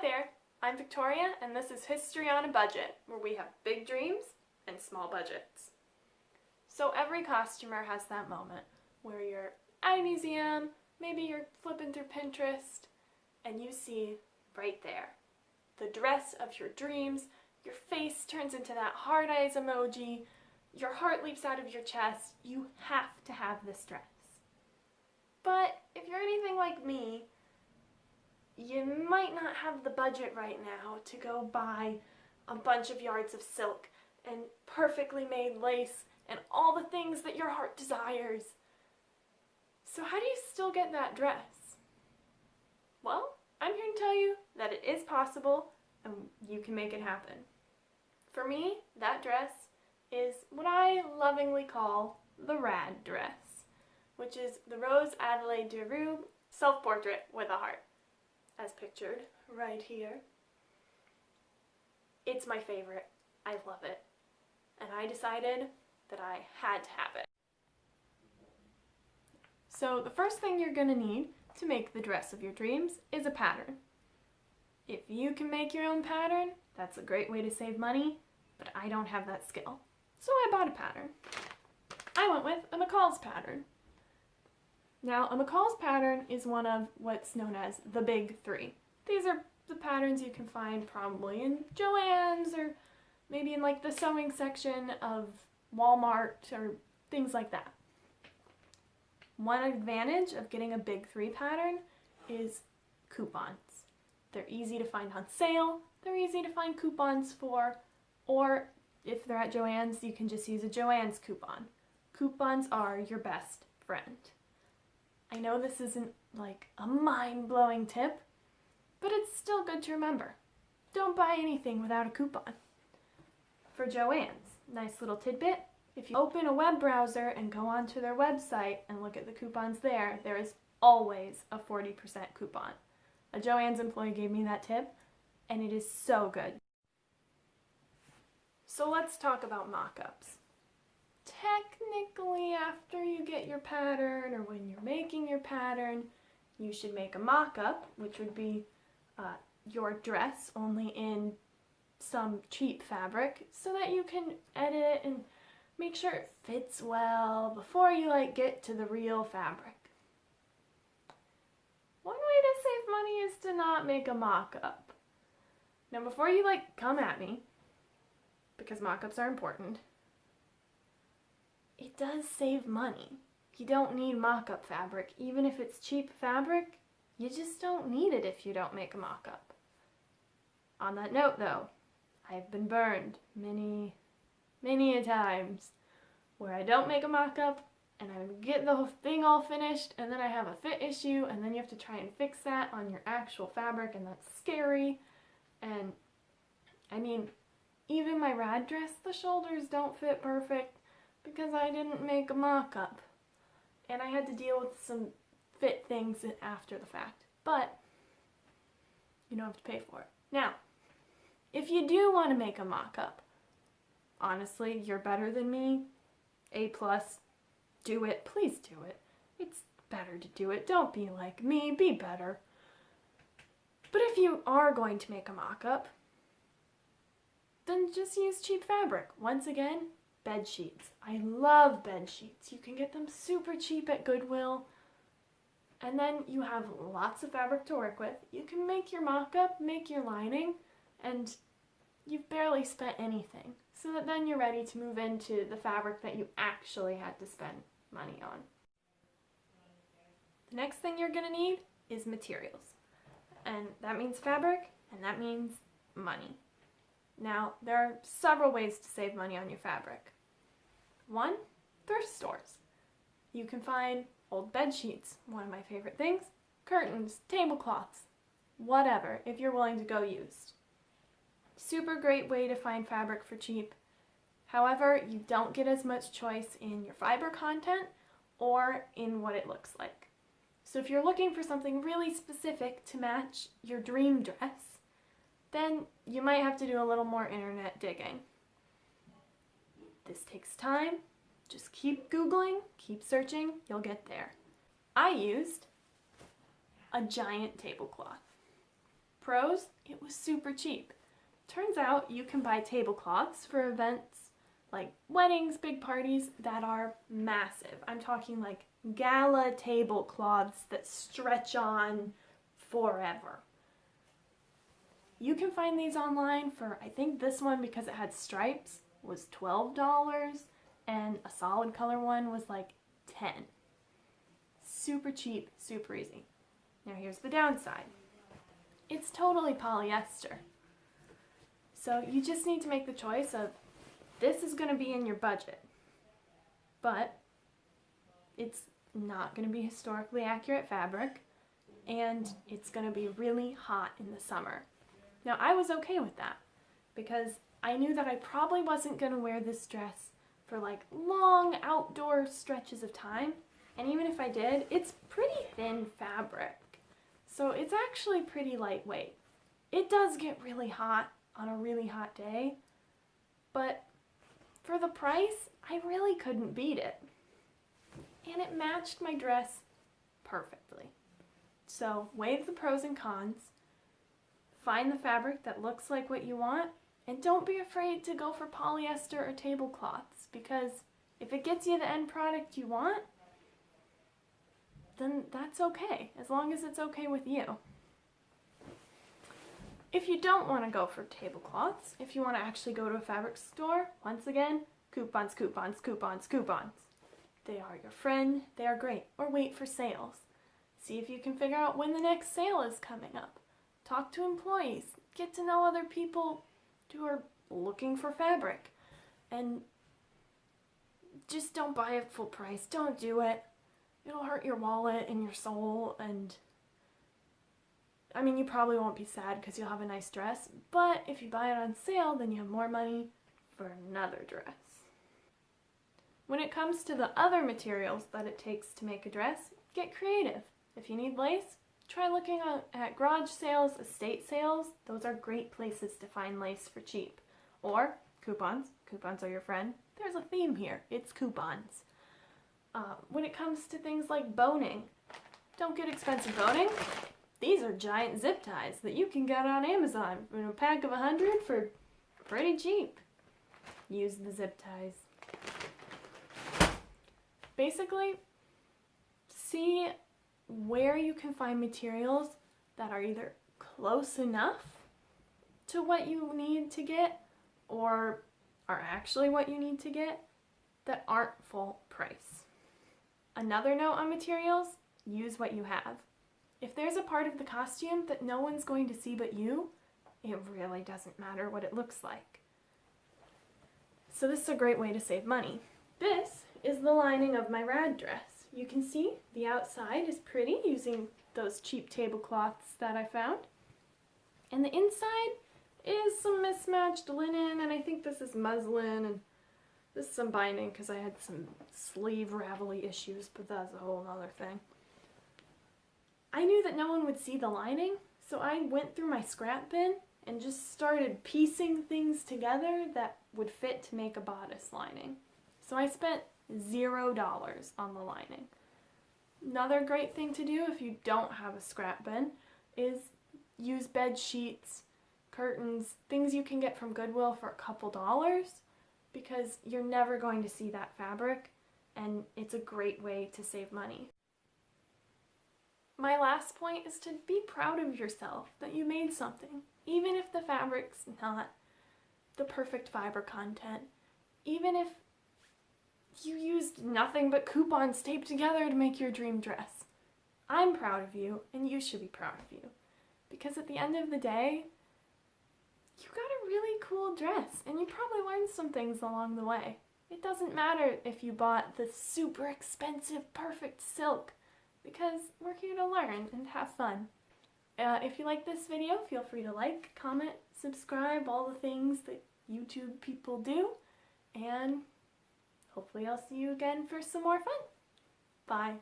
there, I'm Victoria and this is History on a Budget, where we have big dreams and small budgets. So every costumer has that moment where you're at a museum, maybe you're flipping through Pinterest, and you see right there the dress of your dreams, your face turns into that hard eyes emoji, your heart leaps out of your chest, you have to have this dress. But if you're anything like me, you might not have the budget right now to go buy a bunch of yards of silk and perfectly made lace and all the things that your heart desires. So how do you still get that dress? Well, I'm here to tell you that it is possible and you can make it happen. For me, that dress is what I lovingly call the rad dress, which is the Rose Adelaide de Rube self-portrait with a heart, as pictured right here. It's my favorite. I love it. And I decided that I had to have it. So the first thing you're going to need to make the dress of your dreams is a pattern. If you can make your own pattern, that's a great way to save money, but I don't have that skill. So I bought a pattern. I went with a McCall's pattern. Now, a McCall's pattern is one of what's known as the big three. These are the patterns you can find probably in Joann's or maybe in like the sewing section of Walmart or things like that. One advantage of getting a big three pattern is coupons. They're easy to find on sale, they're easy to find coupons for, or if they're at Joann's, you can just use a Joann's coupon. Coupons are your best friend. I know this isn't like a mind-blowing tip, but it's still good to remember. Don't buy anything without a coupon. For Joann's, nice little tidbit, if you open a web browser and go onto their website and look at the coupons there, there is always a 40% coupon. A Joann's employee gave me that tip, and it is so good. So let's talk about mock-ups. Technically, after you get your pattern or when you're making your pattern, you should make a mock-up, which would be your dress only in some cheap fabric so that you can edit and make sure it fits well before you get to the real fabric. One way to save money is to not make a mock-up. Now before you come at me, because mock-ups are important, it does save money. You don't need mock-up fabric. Even if it's cheap fabric, you just don't need it if you don't make a mock-up. On that note though, I've been burned many a times where I don't make a mock-up and I get the thing all finished and then I have a fit issue and then you have to try and fix that on your actual fabric, and that's scary. And I mean, even my rad dress, the shoulders don't fit perfect because I didn't make a mock-up. And I had to deal with some fit things after the fact. But you don't have to pay for it. Now, if you do want to make a mock-up, honestly, you're better than me. A+, do it. Please do it. It's better to do it. Don't be like me. Be better. But if you are going to make a mock-up, then just use cheap fabric. Once again, bed sheets. I love bed sheets. You can get them super cheap at Goodwill. And then you have lots of fabric to work with. You can make your mock-up, make your lining, and you've barely spent anything. So that then you're ready to move into the fabric that you actually had to spend money on. The next thing you're going to need is materials. And that means fabric, and that means money. Now, there are several ways to save money on your fabric. One, thrift stores. You can find old bed sheets, one of my favorite things, curtains, tablecloths, whatever, if you're willing to go used. Super great way to find fabric for cheap. However, you don't get as much choice in your fiber content or in what it looks like. So if you're looking for something really specific to match your dream dress, then you might have to do a little more internet digging. This takes time. Just keep Googling, keep searching, you'll get there. I used a giant tablecloth. Pros, it was super cheap. Turns out you can buy tablecloths for events like weddings, big parties that are massive. I'm talking like gala tablecloths that stretch on forever. You can find these online for, I think this one, because it had stripes, was $12, and a solid color one was like $10. Super cheap, super easy. Now here's the downside. It's totally polyester. So you just need to make the choice of, this is going to be in your budget, but it's not going to be historically accurate fabric, and it's going to be really hot in the summer. Now I was okay with that because I knew that I probably wasn't going to wear this dress for like long outdoor stretches of time, and even if I did, it's pretty thin fabric, so it's actually pretty lightweight. It does get really hot on a really hot day, but for the price, I really couldn't beat it. And it matched my dress perfectly. So weigh the pros and cons, find the fabric that looks like what you want, and don't be afraid to go for polyester or tablecloths, because if it gets you the end product you want, then that's okay, as long as it's okay with you. If you don't want to go for tablecloths, if you want to actually go to a fabric store, once again, coupons, coupons, coupons, coupons. They are your friend, they are great. Or wait for sales. See if you can figure out when the next sale is coming up. Talk to employees, get to know other people who are looking for fabric. And just don't buy it full price, don't do it. It'll hurt your wallet and your soul, and I mean, you probably won't be sad because you'll have a nice dress, but if you buy it on sale, then you have more money for another dress. When it comes to the other materials that it takes to make a dress, get creative. If you need lace, try looking at garage sales, estate sales. Those are great places to find lace for cheap. Or coupons. Coupons are your friend. There's a theme here. It's coupons. When it comes to things like boning, don't get expensive boning. These are giant zip ties that you can get on Amazon in a pack of 100 for pretty cheap. Use the zip ties. Basically, see where you can find materials that are either close enough to what you need to get or are actually what you need to get that aren't full price. Another note on materials, use what you have. If there's a part of the costume that no one's going to see but you, it really doesn't matter what it looks like. So this is a great way to save money. This is the lining of my rad dress. You can see the outside is pretty using those cheap tablecloths that I found. And the inside is some mismatched linen, and I think this is muslin, and this is some binding because I had some sleeve ravelly issues, but that's a whole other thing. I knew that no one would see the lining, so I went through my scrap bin and just started piecing things together that would fit to make a bodice lining. So I spent $0 on the lining. Another great thing to do if you don't have a scrap bin is use bed sheets, curtains, things you can get from Goodwill for a couple dollars, because you're never going to see that fabric, and it's a great way to save money. My last point is to be proud of yourself that you made something, even if the fabric's not the perfect fiber content, even if you used nothing but coupons taped together to make your dream dress. I'm proud of you, and you should be proud of you, because at the end of the day, you got a really cool dress, and you probably learned some things along the way. It doesn't matter if you bought the super expensive perfect silk, because we're here to learn and have fun. If you like this video, feel free to like, comment, subscribe, all the things that YouTube people do, and hopefully I'll see you again for some more fun. Bye.